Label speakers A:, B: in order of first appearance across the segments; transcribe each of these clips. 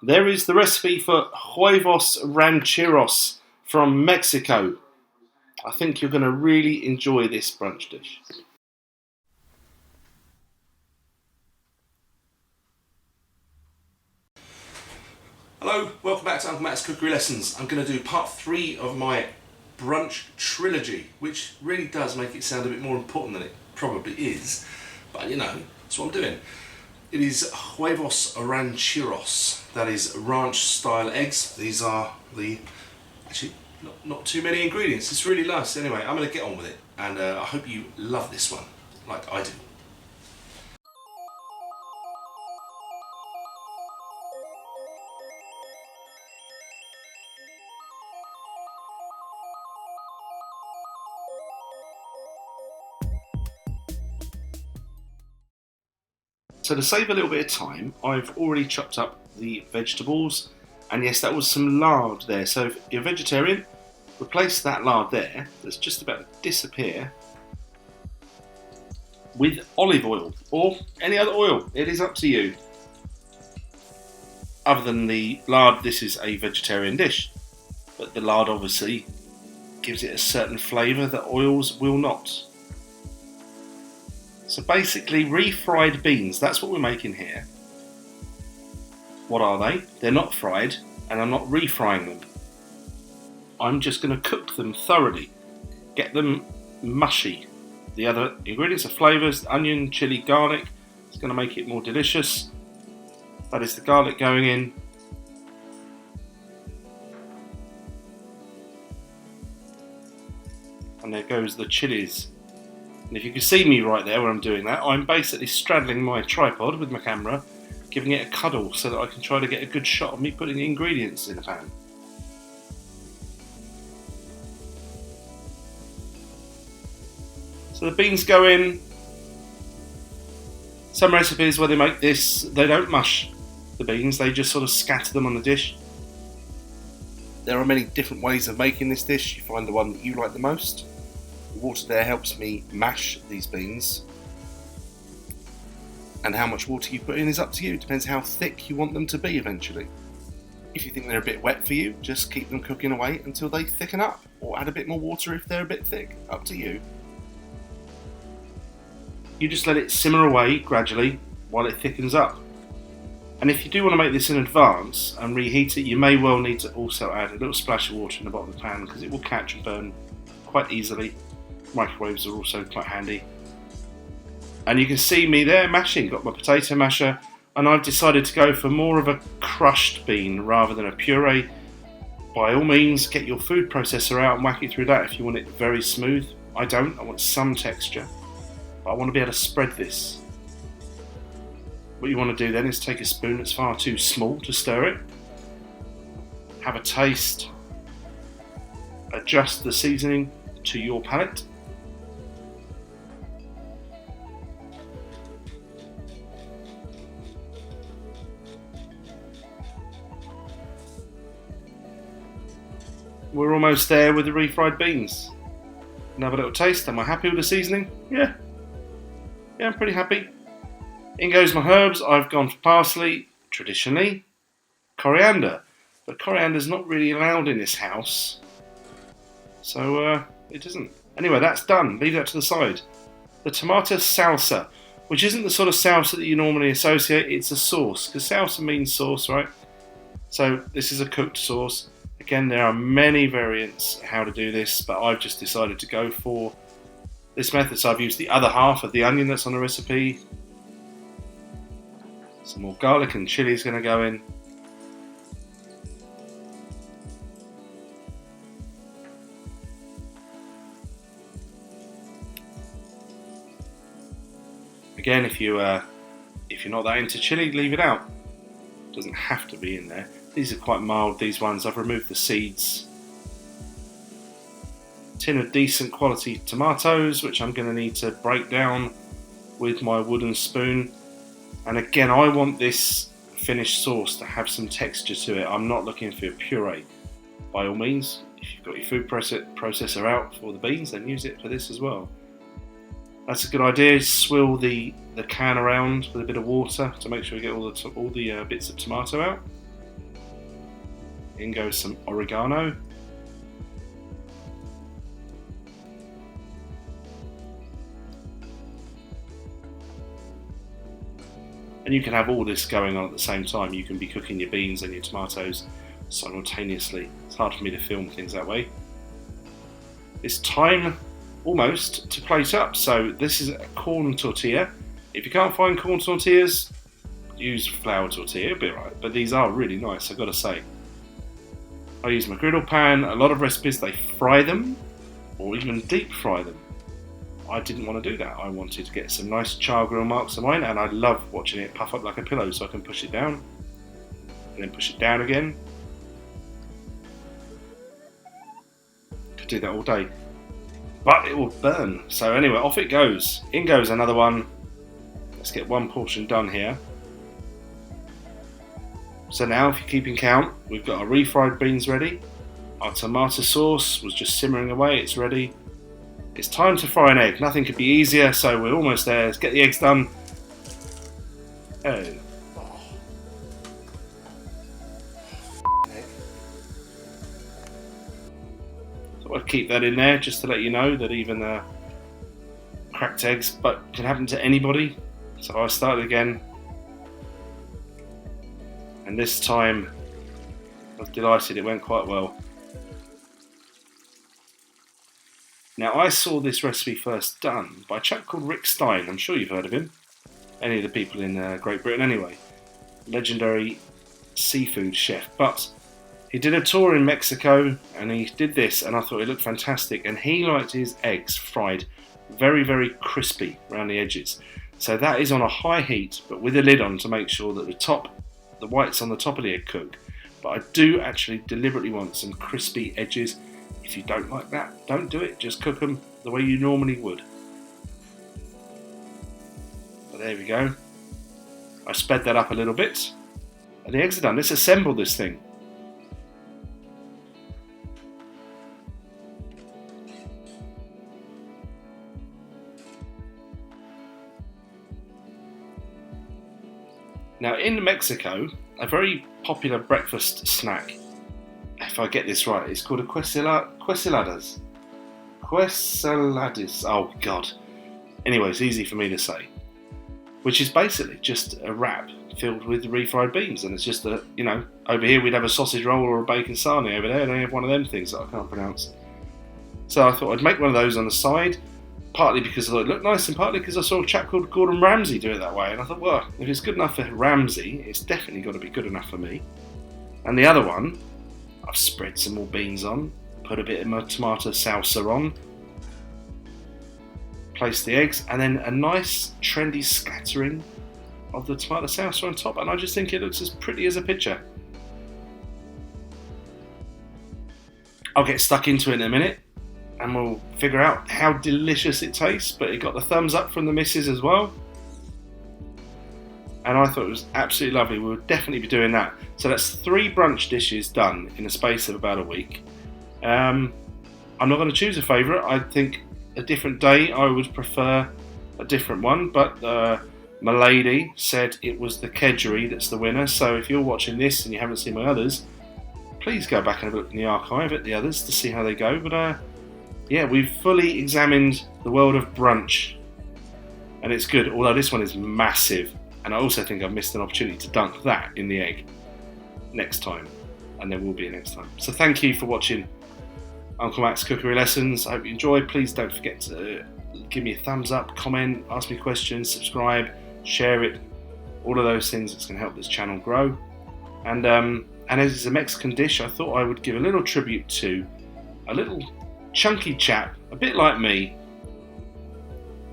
A: There is the recipe for Huevos Rancheros from Mexico. I think you're going to really enjoy this brunch dish. Hello, welcome back to Uncle Matt's Cookery Lessons. I'm going to do part 3 of my brunch trilogy, which really does make it sound a bit more important than it probably is. But you know, that's what I'm doing. It is Huevos Rancheros, that is ranch style eggs. These are actually not too many ingredients, it's really nice. Anyway, I'm going to get on with it, and I hope you love this one, like I do. So to save a little bit of time, I've already chopped up the vegetables, and yes, that was some lard there. So if you're vegetarian, replace that lard there, that's just about to disappear, with olive oil, or any other oil. It is up to you. Other than the lard, this is a vegetarian dish, but the lard obviously gives it a certain flavour that oils will not. So basically, refried beans, that's what we're making here. What are they? They're not fried, and I'm not refrying them. I'm just going to cook them thoroughly, get them mushy. The other ingredients are flavours: onion, chilli, garlic. It's going to make it more delicious. That is the garlic going in. And there goes the chilies. And if you can see me right there when I'm doing that, I'm basically straddling my tripod with my camera, giving it a cuddle so that I can try to get a good shot of me putting the ingredients in a pan. So the beans go in. Some recipes where they make this, they don't mush the beans, they just sort of scatter them on the dish. There are many different ways of making this dish. You find the one that you like the most. The water there helps me mash these beans, and how much water you put in is up to you. It depends how thick you want them to be eventually. If you think they're a bit wet for you, just keep them cooking away until they thicken up, or add a bit more water if they're a bit thick, up to you. You just let it simmer away gradually while it thickens up. And if you do want to make this in advance and reheat it, you may well need to also add a little splash of water in the bottom of the pan, because it will catch and burn quite easily. Microwaves are also quite handy. And you can see me there mashing, got my potato masher, and I've decided to go for more of a crushed bean rather than a puree. By all means, get your food processor out and whack it through that if you want it very smooth. I don't, I want some texture, but I want to be able to spread this. What you want to do then is take a spoon that's far too small to stir it, have a taste, adjust the seasoning to your palate. We're almost there with the refried beans. Another little taste. Am I happy with the seasoning? Yeah, I'm pretty happy. In goes my herbs. I've gone for parsley, traditionally, coriander, but coriander's not really allowed in this house, so it isn't. Anyway, that's done. Leave that to the side. The tomato salsa, which isn't the sort of salsa that you normally associate. It's a sauce, because salsa means sauce, right? So this is a cooked sauce. Again, there are many variants how to do this, but I've just decided to go for this method. So I've used the other half of the onion that's on the recipe. Some more garlic and chilli is going to go in. Again, if you're not that into chilli, leave it out. It doesn't have to be in there. These are quite mild, these ones. I've removed the seeds. Tin of decent quality tomatoes, which I'm going to need to break down with my wooden spoon. And again, I want this finished sauce to have some texture to it. I'm not looking for a puree. By all means, if you've got your food processor out for the beans, then use it for this as well. That's a good idea. Swill the can around with a bit of water to make sure we get all the bits of tomato out. In goes some oregano. And you can have all this going on at the same time. You can be cooking your beans and your tomatoes simultaneously. It's hard for me to film things that way. It's time almost to plate up. So this is a corn tortilla. If you can't find corn tortillas, use flour tortilla, it'll be alright. But these are really nice, I've got to say. I use my griddle pan. A lot of recipes, they fry them or even deep fry them. I didn't want to do that. I wanted to get some nice char grill marks on mine, and I love watching it puff up like a pillow, so I can push it down and then push it down again. Could do that all day, but it will burn. So anyway, off it goes. In goes another one. Let's get one portion done here. So now, if you're keeping count, we've got our refried beans ready. Our tomato sauce was just simmering away, it's ready. It's time to fry an egg. Nothing could be easier, so we're almost there. Let's get the eggs done. Oh. So I'd keep that in there just to let you know that even cracked eggs can happen to anybody. So I started again. And this time, I was delighted, it went quite well. Now, I saw this recipe first done by a chap called Rick Stein. I'm sure you've heard of him. Any of the people in Great Britain anyway. Legendary seafood chef. But he did a tour in Mexico and he did this, and I thought it looked fantastic. And he liked his eggs fried very, very crispy around the edges. So that is on a high heat, but with a lid on to make sure that the whites on the top of the egg cook. But I do actually deliberately want some crispy edges. If you don't like that, don't do it. Just cook them the way you normally would. But there we go. I sped that up a little bit. And the eggs are done. Let's assemble this thing. Now, in Mexico, a very popular breakfast snack, if I get this right, it's called a quesadillas. Quesadillas. Oh, God. Anyway, it's easy for me to say. Which is basically just a wrap filled with refried beans. And it's just over here we'd have a sausage roll or a bacon sarnie. Over there they have one of them things that I can't pronounce. So I thought I'd make one of those on the side, partly because I thought it looked nice and partly because I saw a chap called Gordon Ramsay do it that way. And I thought, well, if it's good enough for Ramsay, it's definitely got to be good enough for me. And the other one, I've spread some more beans on, put a bit of my tomato salsa on, place the eggs, and then a nice trendy scattering of the tomato salsa on top, and I just think it looks as pretty as a picture. I'll get stuck into it in a minute and we'll figure out how delicious it tastes, but it got the thumbs up from the missus as well. And I thought it was absolutely lovely. We'll definitely be doing that. So that's 3 brunch dishes done in the space of about a week. I'm not going to choose a favourite. I think a different day I would prefer a different one. But my lady said it was the kedgeree that's the winner. So if you're watching this and you haven't seen my others, please go back and have a look in the archive at the others to see how they go. But yeah, we've fully examined the world of brunch. And it's good, although this one is massive. And I also think I've missed an opportunity to dunk that in the egg next time. And there will be a next time. So thank you for watching Uncle Matt's Cookery Lessons. I hope you enjoyed. Please don't forget to give me a thumbs up, comment, ask me questions, subscribe, share it. All of those things that's going to help this channel grow. And as it's a Mexican dish, I thought I would give a little tribute to a little chunky chap, a bit like me,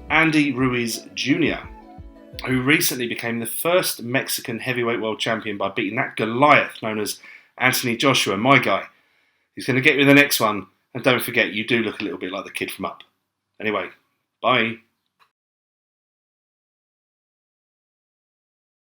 A: Andy Ruiz Jr., who recently became the first Mexican heavyweight world champion by beating that Goliath known as Anthony Joshua, my guy. He's going to get me the next one. And don't forget, you do look a little bit like the kid from Up. Anyway, bye.